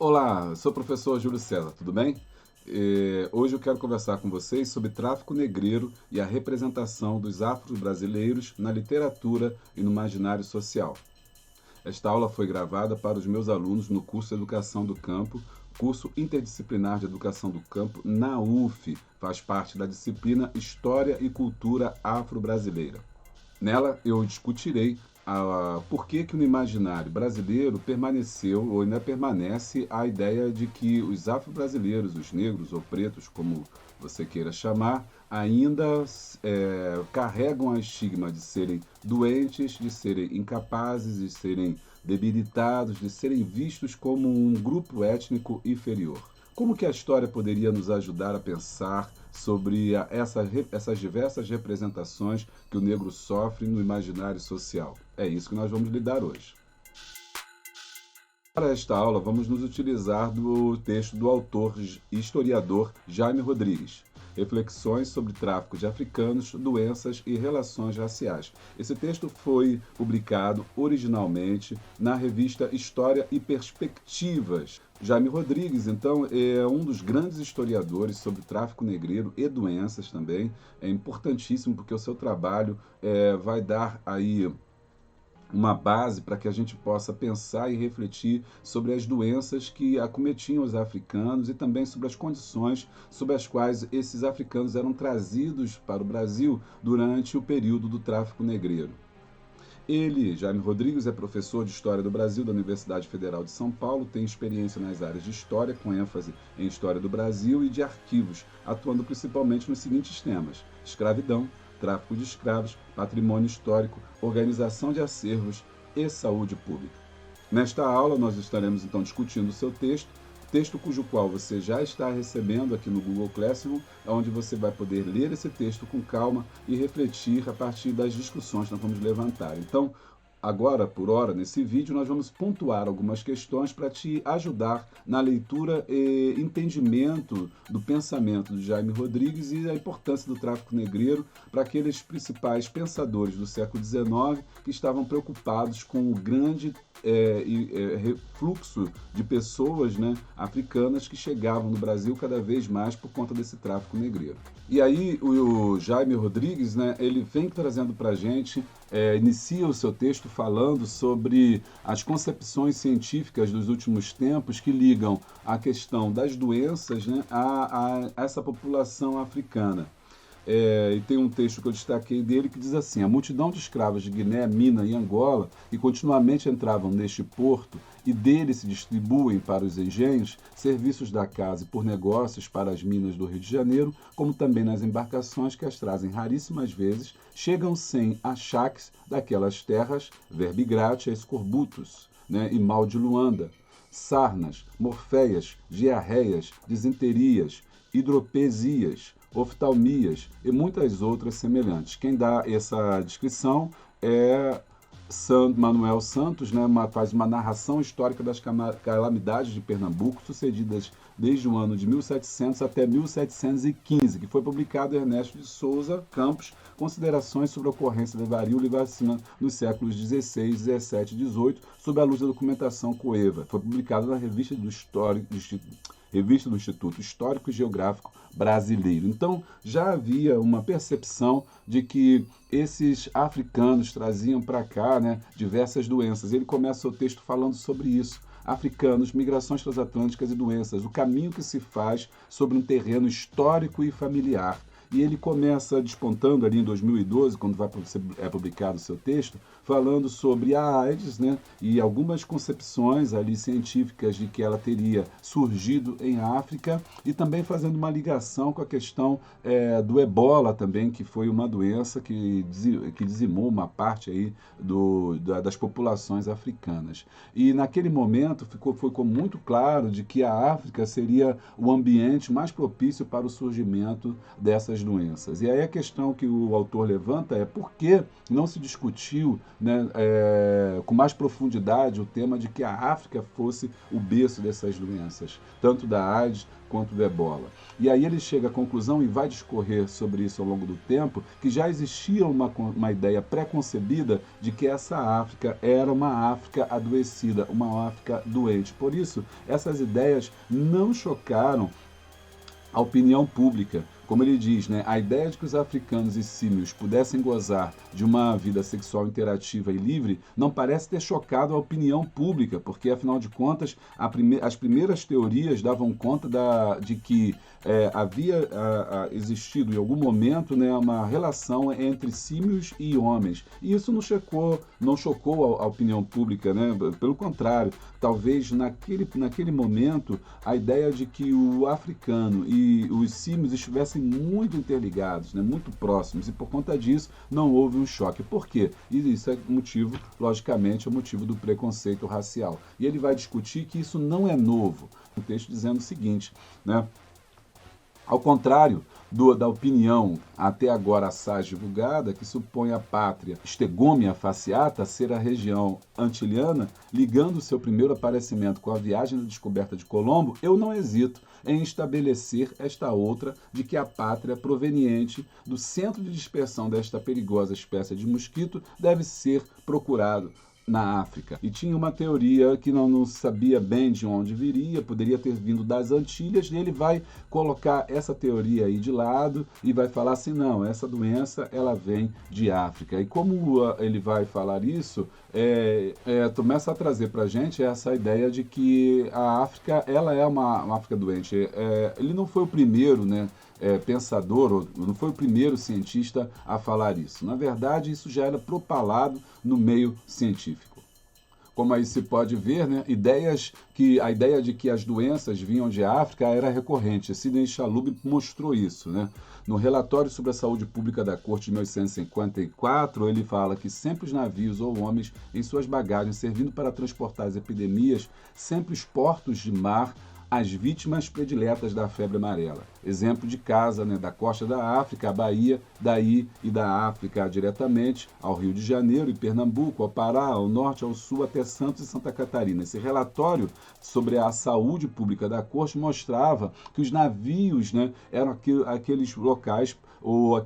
Olá, sou o professor Júlio César, tudo bem? Hoje eu quero conversar com vocês sobre tráfico negreiro e a representação dos afro-brasileiros na literatura e no imaginário social. Esta aula foi gravada para os meus alunos no curso de Educação do Campo, curso interdisciplinar de Educação do Campo na UF, faz parte da disciplina História e Cultura Afro-Brasileira. Nela eu discutirei por que no imaginário brasileiro permaneceu ou ainda permanece a ideia de que os afro-brasileiros, os negros ou pretos, como você queira chamar, ainda carregam a estigma de serem doentes, de serem incapazes, de serem debilitados, de serem vistos como um grupo étnico inferior. Como que a história poderia nos ajudar a pensar sobre essas diversas representações que o negro sofre no imaginário social? É isso que nós vamos lidar hoje. Para esta aula, vamos nos utilizar do texto do autor e historiador Jaime Rodrigues, Reflexões sobre tráfico de africanos, doenças e relações raciais. Esse texto foi publicado originalmente na revista História e Perspectivas. Jaime Rodrigues, então, é um dos grandes historiadores sobre tráfico negreiro e doenças também. É importantíssimo porque o seu trabalho vai dar aí uma base para que a gente possa pensar e refletir sobre as doenças que acometiam os africanos e também sobre as condições sob as quais esses africanos eram trazidos para o Brasil durante o período do tráfico negreiro. Ele, Jaime Rodrigues, é professor de História do Brasil da Universidade Federal de São Paulo, tem experiência nas áreas de História, com ênfase em História do Brasil e de Arquivos, atuando principalmente nos seguintes temas: escravidão, tráfico de escravos, patrimônio histórico, organização de acervos e saúde pública. Nesta aula, nós estaremos então discutindo o seu texto cujo qual você já está recebendo aqui no Google Classroom, onde você vai poder ler esse texto com calma e refletir a partir das discussões que nós vamos levantar. Então, agora, por hora, nesse vídeo, nós vamos pontuar algumas questões para te ajudar na leitura e entendimento do pensamento de Jaime Rodrigues e a importância do tráfico negreiro para aqueles principais pensadores do século XIX que estavam preocupados com o grande fluxo de pessoas, né, africanas que chegavam no Brasil cada vez mais por conta desse tráfico negreiro. E aí o Jaime Rodrigues, né, ele vem trazendo para a gente, inicia o seu texto falando sobre as concepções científicas dos últimos tempos que ligam a questão das doenças, né, a essa população africana. E tem um texto que eu destaquei dele que diz assim: a multidão de escravos de Guiné, Mina e Angola, que continuamente entravam neste porto e dele se distribuem para os engenhos, serviços da casa e por negócios para as minas do Rio de Janeiro, como também nas embarcações que as trazem raríssimas vezes, chegam sem achaques daquelas terras, verbigratia escorbutus, né, e mal de Luanda, sarnas, morféias, diarreias, disenterias, hidropesias, oftalmias e muitas outras semelhantes. Quem dá essa descrição é Manuel Santos, né, faz uma narração histórica das calamidades de Pernambuco, sucedidas desde o ano de 1700 até 1715, que foi publicado em Ernesto de Souza Campos, Considerações sobre a ocorrência da varíola e vacina nos séculos XVI, XVII e XVIII, sob a luz da documentação coeva. Foi publicado na Revista do Instituto Histórico e Geográfico Brasileiro. Então, já havia uma percepção de que esses africanos traziam para cá, né, diversas doenças. Ele começa o texto falando sobre isso. Africanos, migrações transatlânticas e doenças, o caminho que se faz sobre um terreno histórico e familiar. E ele começa despontando ali em 2012, quando vai ser publicado o seu texto, falando sobre a AIDS, né, e algumas concepções ali científicas de que ela teria surgido em África, e também fazendo uma ligação com a questão do ebola também, que foi uma doença que dizimou uma parte aí das populações africanas. E naquele momento ficou muito claro de que a África seria o ambiente mais propício para o surgimento dessas doenças. E aí a questão que o autor levanta é por que não se discutiu né, com mais profundidade o tema de que a África fosse o berço dessas doenças, tanto da AIDS quanto do ebola. E aí ele chega à conclusão e vai discorrer sobre isso ao longo do tempo, que já existia uma ideia pré-concebida de que essa África era uma África adoecida, uma África doente. Por isso, essas ideias não chocaram a opinião pública. Como ele diz, né, a ideia de que os africanos e símios pudessem gozar de uma vida sexual interativa e livre não parece ter chocado a opinião pública, porque, afinal de contas, as primeiras teorias davam conta de que havia existido em algum momento, né, uma relação entre símios e homens. E isso não chocou a opinião pública, né? Pelo contrário, talvez naquele momento a ideia de que o africano e os símios estivessem muito interligados, né, muito próximos, e por conta disso não houve um choque. Por quê? E isso é motivo, logicamente, é motivo do preconceito racial. E ele vai discutir que isso não é novo. Um texto dizendo o seguinte, né? Ao contrário da opinião até agora assaz divulgada, que supõe a pátria Stegomia Fasciata ser a região antiliana, ligando seu primeiro aparecimento com a viagem da descoberta de Colombo, eu não hesito em estabelecer esta outra de que a pátria proveniente do centro de dispersão desta perigosa espécie de mosquito deve ser procurado na África. E tinha uma teoria que não sabia bem de onde viria, poderia ter vindo das Antilhas, e ele vai colocar essa teoria aí de lado e vai falar assim, não, essa doença ela vem de África. E como ele vai falar isso, começa a trazer para a gente essa ideia de que a África ela é uma África doente. Ele não foi o primeiro, né, pensador, não foi o primeiro cientista a falar isso. Na verdade, isso já era propalado no meio científico. Como aí se pode ver, né, a ideia de que as doenças vinham de África era recorrente. Sidney Chalub mostrou isso, né? No relatório sobre a saúde pública da Corte de 1854, ele fala que sempre os navios ou homens em suas bagagens servindo para transportar as epidemias, sempre os portos de mar, as vítimas prediletas da febre amarela. Exemplo de casa, né, da costa da África, a Bahia, daí e da África diretamente ao Rio de Janeiro e Pernambuco, ao Pará, ao norte, ao sul, até Santos e Santa Catarina. Esse relatório sobre a saúde pública da corte mostrava que os navios, né, eram aqueles locais ou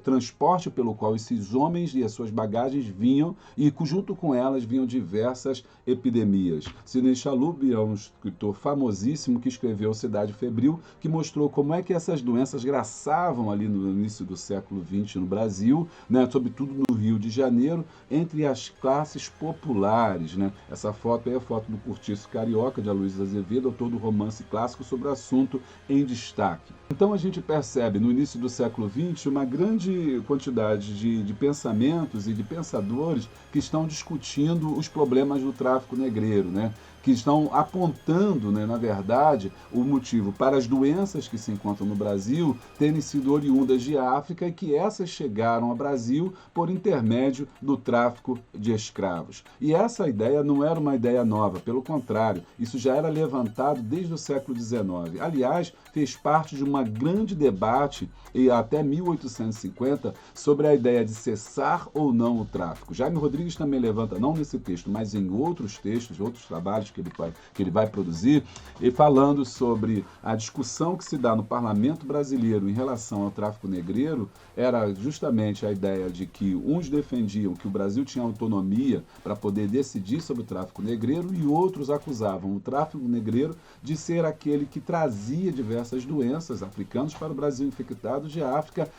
transporte pelo qual esses homens e as suas bagagens vinham e junto com elas vinham diversas epidemias. Sidney Chalub é um escritor famosíssimo que escreveu Cidade Febril, que mostrou como é que essas doenças graçavam ali no início do século XX no Brasil, né, sobretudo no Rio de Janeiro, entre as classes populares. Né? Essa foto é a foto do Cortiço Carioca, de Aloysio Azevedo, autor do romance clássico sobre o assunto em destaque. Então a gente percebe no início do século XX uma grande quantidade de pensamentos e de pensadores que estão discutindo os problemas do tráfico negreiro, né? Que estão apontando, né, na verdade, o motivo para as doenças que se encontram no Brasil terem sido oriundas de África e que essas chegaram ao Brasil por intermédio do tráfico de escravos. E essa ideia não era uma ideia nova, pelo contrário, isso já era levantado desde o século XIX. Aliás, fez parte de um grande debate até 1850 sobre a ideia de cessar ou não o tráfico. Jaime Rodrigues também levanta, não nesse texto, mas em outros textos, outros trabalhos que ele vai produzir, e falando sobre a discussão que se dá no parlamento brasileiro em relação ao tráfico negreiro, era justamente a ideia de que uns defendiam que o Brasil tinha autonomia para poder decidir sobre o tráfico negreiro e outros acusavam o tráfico negreiro de ser aquele que trazia diversas doenças africanas para o Brasil, infectados de África,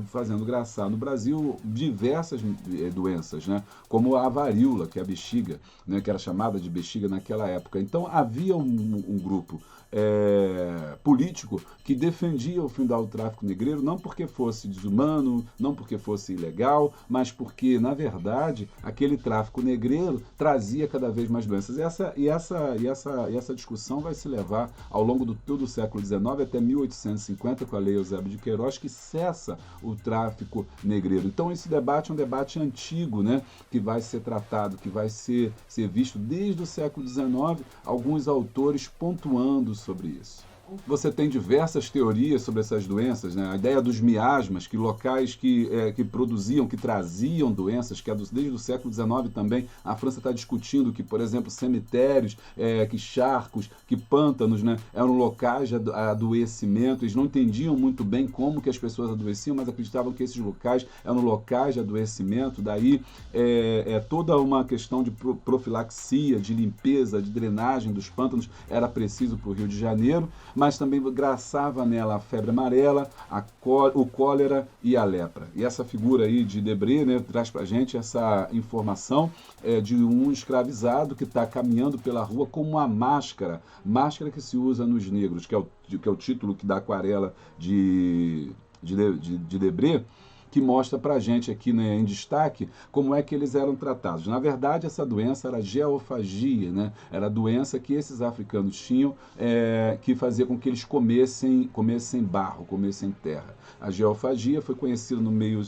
fazendo graçar no Brasil diversas doenças, né? Como a varíola, que é a bexiga, né? Que era chamada de bexiga naquela época. Então havia um grupo político que defendia o fim do tráfico negreiro, não porque fosse desumano, não porque fosse ilegal, mas porque, na verdade, aquele tráfico negreiro trazia cada vez mais doenças. E essa discussão vai se levar ao longo do todo o século XIX até 1850, com a Lei Eusébio de Queiroz, que cessa o tráfico negreiro. Então esse debate é um debate antigo, né, que vai ser tratado, que vai ser visto desde o século XIX, alguns autores pontuando sobre isso. Você tem diversas teorias sobre essas doenças, né? A ideia dos miasmas, que locais que produziam, que traziam doenças, que desde o século XIX também a França está discutindo que, por exemplo, cemitérios, que charcos, que pântanos, né, eram locais de adoecimento. Eles não entendiam muito bem como que as pessoas adoeciam, mas acreditavam que esses locais eram locais de adoecimento. Daí toda uma questão de profilaxia, de limpeza, de drenagem dos pântanos era preciso para o Rio de Janeiro, mas também graçava nela a febre amarela, o cólera e a lepra. E essa figura aí de Debré, né, traz para a gente essa informação de um escravizado que está caminhando pela rua com uma máscara que se usa nos negros, que é o título que dá aquarela de Debré, que mostra para a gente aqui, né, em destaque como é que eles eram tratados. Na verdade, essa doença era geofagia, né? Era a doença que esses africanos tinham, que fazia com que eles comessem barro, comessem terra. A geofagia foi conhecida no meio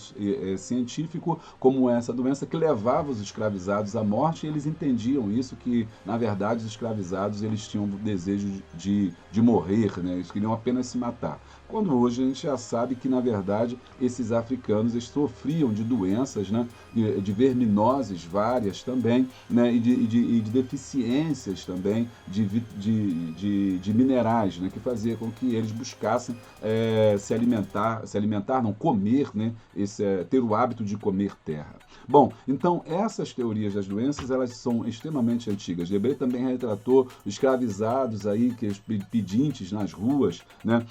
científico como essa doença que levava os escravizados à morte, e eles entendiam isso, que na verdade os escravizados eles tinham o desejo de morrer, né? Eles queriam apenas se matar. Quando hoje a gente já sabe que, na verdade, esses africanos eles sofriam de doenças, né, de verminoses várias também, né, e de deficiências também de minerais, né, que fazia com que eles buscassem comer, né, ter o hábito de comer terra. Bom, então essas teorias das doenças, elas são extremamente antigas. Debré também retratou escravizados aí, que pedintes nas ruas, né,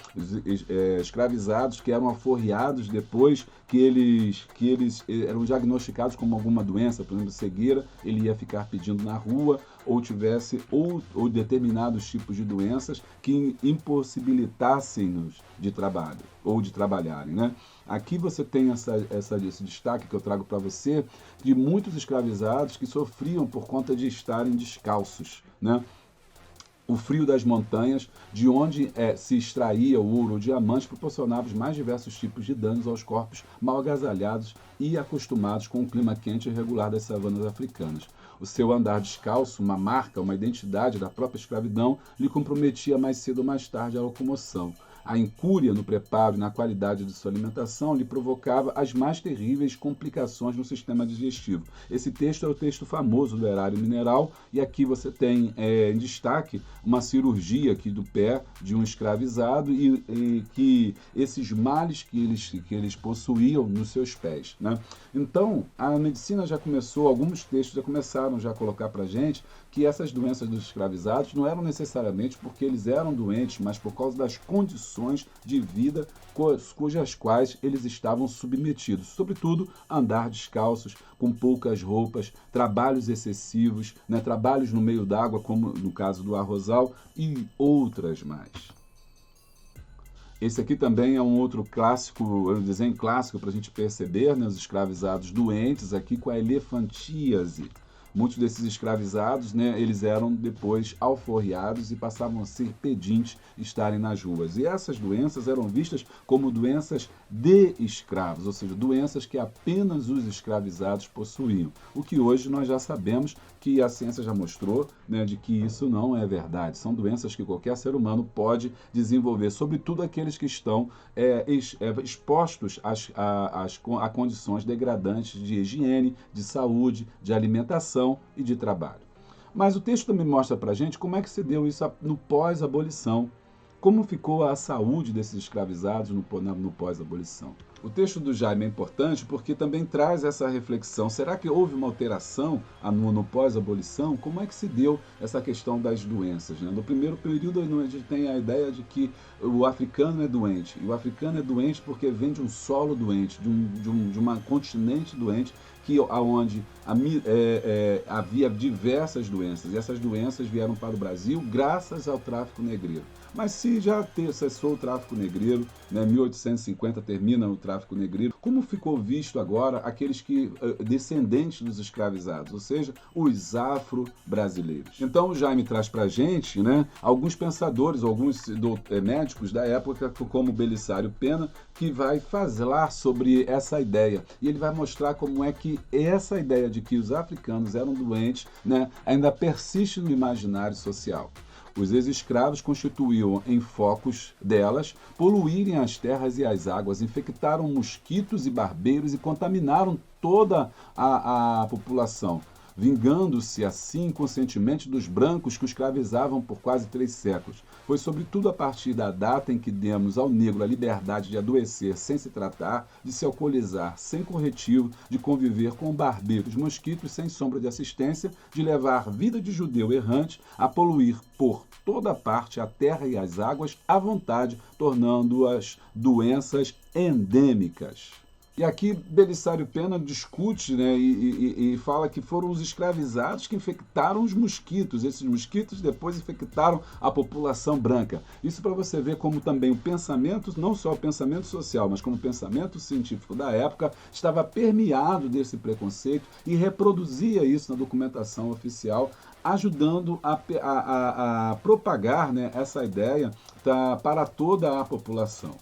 escravizados que eram aforreados depois que eles eram diagnosticados com alguma doença, por exemplo, cegueira, ele ia ficar pedindo na rua, ou tivesse ou determinados tipos de doenças que impossibilitassem-nos de trabalho, ou de trabalharem, né? Aqui você tem esse destaque que eu trago para você, de muitos escravizados que sofriam por conta de estarem descalços, né? O frio das montanhas, de onde se extraía o ouro ou diamante, proporcionava os mais diversos tipos de danos aos corpos mal agasalhados e acostumados com o clima quente e irregular das savanas africanas. O seu andar descalço, uma marca, uma identidade da própria escravidão, lhe comprometia mais cedo ou mais tarde a locomoção. A incúria no preparo e na qualidade de sua alimentação lhe provocava as mais terríveis complicações no sistema digestivo. Esse texto é o texto famoso do Erário Mineral, e aqui você tem em destaque uma cirurgia aqui do pé de um escravizado e que esses males que eles possuíam nos seus pés, né? Então, a medicina já começou, alguns textos já começaram a colocar para a gente que essas doenças dos escravizados não eram necessariamente porque eles eram doentes, mas por causa das condições de vida cujas quais eles estavam submetidos. Sobretudo, andar descalços, com poucas roupas, trabalhos excessivos, né, trabalhos no meio d'água, como no caso do arrozal, e outras mais. Esse aqui também é um outro clássico, um desenho clássico para a gente perceber, né, os escravizados doentes aqui com a elefantíase. Muitos desses escravizados, né, eles eram depois alforriados e passavam a ser pedintes, estarem nas ruas. E essas doenças eram vistas como doenças de escravos, ou seja, doenças que apenas os escravizados possuíam. O que hoje nós já sabemos, que a ciência já mostrou, né, de que isso não é verdade. São doenças que qualquer ser humano pode desenvolver, sobretudo aqueles que estão expostos a condições degradantes de higiene, de saúde, de alimentação e de trabalho. Mas o texto também mostra para a gente como é que se deu isso no pós-abolição, como ficou a saúde desses escravizados no pós-abolição. O texto do Jaime é importante porque também traz essa reflexão. Será que houve uma alteração no pós-abolição? Como é que se deu essa questão das doenças, né? No primeiro período, a gente tem a ideia de que o africano é doente. E o africano é doente porque vem de um solo doente, de uma continente doente, onde havia diversas doenças. E essas doenças vieram para o Brasil graças ao tráfico negreiro. Mas se já cessou o tráfico negreiro, né, 1850 termina o tráfico negreiro, como ficou visto agora aqueles descendentes dos escravizados, ou seja, os afro-brasileiros? Então o Jaime traz para a gente, né, alguns pensadores, alguns médicos da época, como Belisário Pena, que vai falar sobre essa ideia. E ele vai mostrar como é que essa ideia de que os africanos eram doentes, né, ainda persiste no imaginário social. Os ex-escravos constituíam em focos delas, poluírem as terras e as águas, infectaram mosquitos e barbeiros e contaminaram toda a população, vingando-se assim inconscientemente dos brancos que o escravizavam por quase 3 séculos. Foi sobretudo a partir da data em que demos ao negro a liberdade de adoecer sem se tratar, de se alcoolizar sem corretivo, de conviver com barbeiros, mosquitos sem sombra de assistência, de levar vida de judeu errante, a poluir por toda parte a terra e as águas à vontade, tornando-as doenças endêmicas. E aqui Belisário Pena discute, né, e fala que foram os escravizados que infectaram os mosquitos. Esses mosquitos depois infectaram a população branca. Isso para você ver como também o pensamento, não só o pensamento social, mas como o pensamento científico da época, estava permeado desse preconceito e reproduzia isso na documentação oficial, ajudando a propagar, né, essa ideia para toda a população.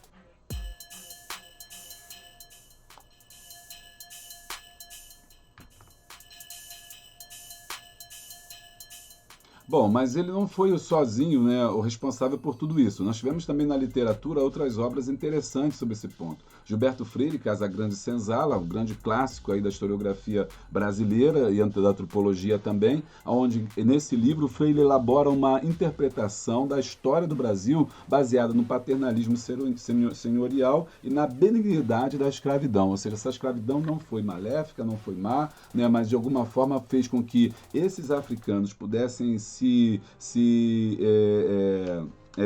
Bom, mas ele não foi sozinho, né, o responsável por tudo isso. Nós tivemos também na literatura outras obras interessantes sobre esse ponto. Gilberto Freire, Casagrande Senzala, um grande clássico aí da historiografia brasileira e da antropologia também, onde nesse livro Freire elabora uma interpretação da história do Brasil baseada no paternalismo senhorial e na benignidade da escravidão. Ou seja, essa escravidão não foi maléfica, não foi má, né, mas de alguma forma fez com que esses africanos pudessem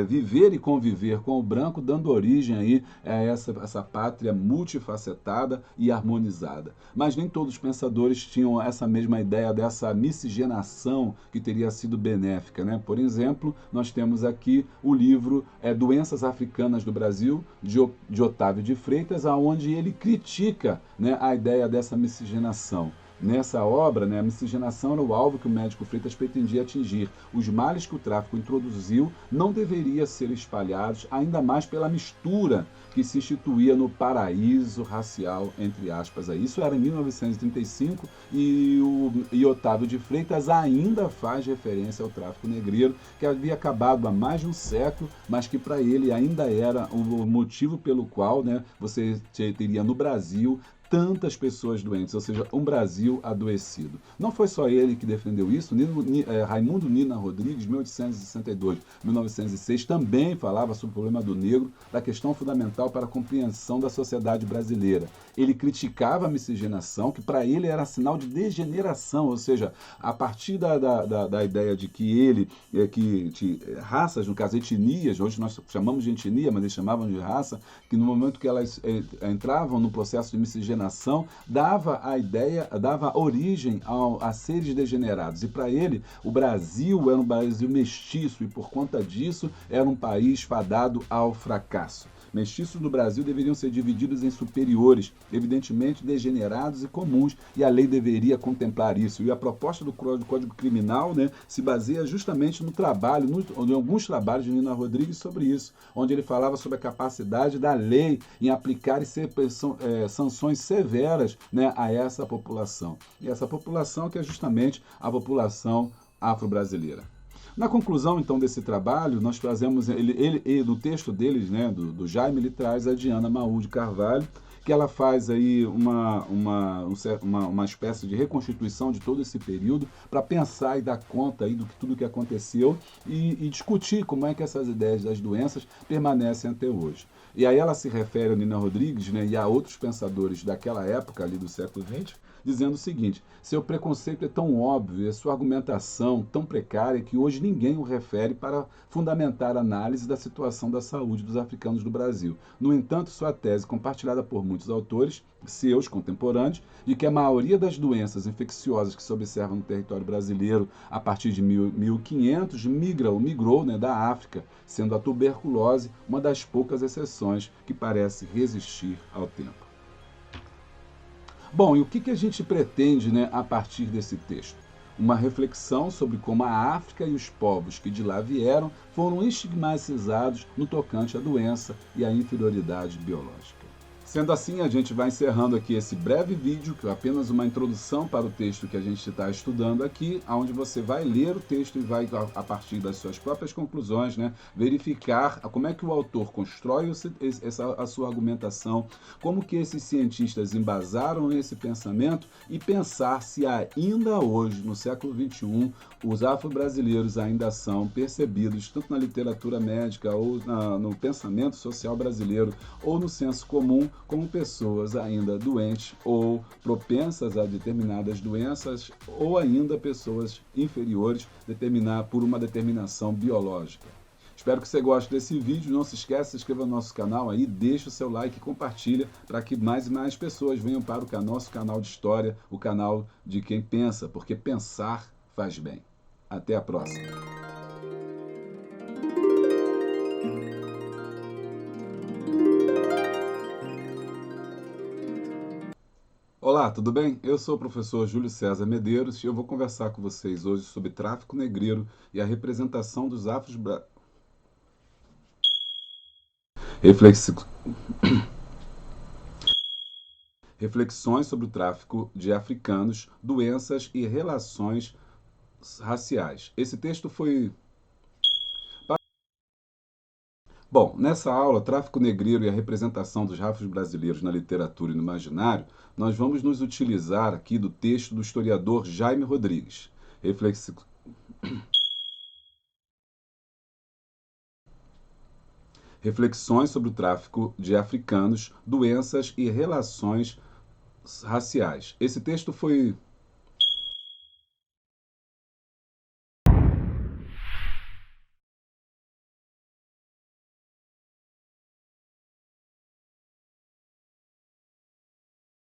viver e conviver com o branco, dando origem aí a essa pátria multifacetada e harmonizada. Mas nem todos os pensadores tinham essa mesma ideia dessa miscigenação que teria sido benéfica, né? Por exemplo, nós temos aqui o livro Doenças Africanas do Brasil, de Otávio de Freitas, onde ele critica, né, a ideia dessa miscigenação. Nessa obra, né, a miscigenação era o alvo que o médico Freitas pretendia atingir. Os males que o tráfico introduziu não deveriam ser espalhados, ainda mais pela mistura que se instituía no paraíso racial, entre aspas. Isso era em 1935 e Otávio de Freitas ainda faz referência ao tráfico negreiro, que havia acabado há mais de um século, mas que para ele ainda era o motivo pelo qual, né, você teria no Brasil tantas pessoas doentes, ou seja, um Brasil adoecido. Não foi só ele que defendeu isso, Raimundo Nina Rodrigues, 1862, 1906, também falava sobre o problema do negro, da questão fundamental para a compreensão da sociedade brasileira. Ele criticava a miscigenação, que para ele era sinal de degeneração, ou seja, a partir da ideia de que raças, no caso etnias, hoje nós chamamos de etnia, mas eles chamavam de raça, que no momento que elas entravam no processo de miscigenação, dava origem a seres degenerados. E para ele, o Brasil era um Brasil mestiço e, por conta disso, era um país fadado ao fracasso. Mestiços no Brasil deveriam ser divididos em superiores, evidentemente degenerados e comuns, e a lei deveria contemplar isso. E a proposta do Código Criminal, né, se baseia justamente no trabalho, em alguns trabalhos de Nina Rodrigues sobre isso, onde ele falava sobre a capacidade da lei em aplicar e ser sanções severas, né, a essa população. E essa população que é justamente a população afro-brasileira. Na conclusão, então, desse trabalho, nós trazemos, no texto deles, né, do Jaime, ele traz a Diana Maú de Carvalho, que ela faz aí uma espécie de reconstituição de todo esse período para pensar e dar conta aí tudo que aconteceu e discutir como é que essas ideias das doenças permanecem até hoje. E aí ela se refere a Nina Rodrigues, né, e a outros pensadores daquela época ali do século XX, dizendo o seguinte: seu preconceito é tão óbvio e a sua argumentação tão precária que hoje ninguém o refere para fundamentar a análise da situação da saúde dos africanos do Brasil. No entanto, sua tese, compartilhada por muitos autores, seus contemporâneos, de que a maioria das doenças infecciosas que se observam no território brasileiro a partir de 1500 migrou, né, da África, sendo a tuberculose uma das poucas exceções que parece resistir ao tempo. Bom, e o que a gente pretende, né, a partir desse texto? Uma reflexão sobre como a África e os povos que de lá vieram foram estigmatizados no tocante à doença e à inferioridade biológica. Sendo assim, a gente vai encerrando aqui esse breve vídeo, que é apenas uma introdução para o texto que a gente está estudando aqui, onde você vai ler o texto e vai, a partir das suas próprias conclusões, né, verificar como é que o autor constrói a sua argumentação, como que esses cientistas embasaram esse pensamento e pensar se ainda hoje, no século XXI, os afro-brasileiros ainda são percebidos, tanto na literatura médica ou no pensamento social brasileiro, ou no senso comum, como pessoas ainda doentes ou propensas a determinadas doenças, ou ainda pessoas inferiores por uma determinação biológica. Espero que você goste desse vídeo. Não se esqueça de se inscrever no nosso canal aí, deixa o seu like e compartilha para que mais e mais pessoas venham para o nosso canal de história, o canal de quem pensa, porque pensar faz bem. Até a próxima. Olá, tudo bem? Eu sou o professor Júlio César Medeiros e eu vou conversar com vocês hoje sobre tráfico negreiro e a representação dos afros... Reflexões sobre o tráfico de africanos, doenças e relações raciais. Esse texto foi... Bom, nessa aula, Tráfico Negreiro e a representação dos afros brasileiros na literatura e no imaginário, nós vamos nos utilizar aqui do texto do historiador Jaime Rodrigues. Reflexões sobre o tráfico de africanos, doenças e relações raciais. Esse texto foi...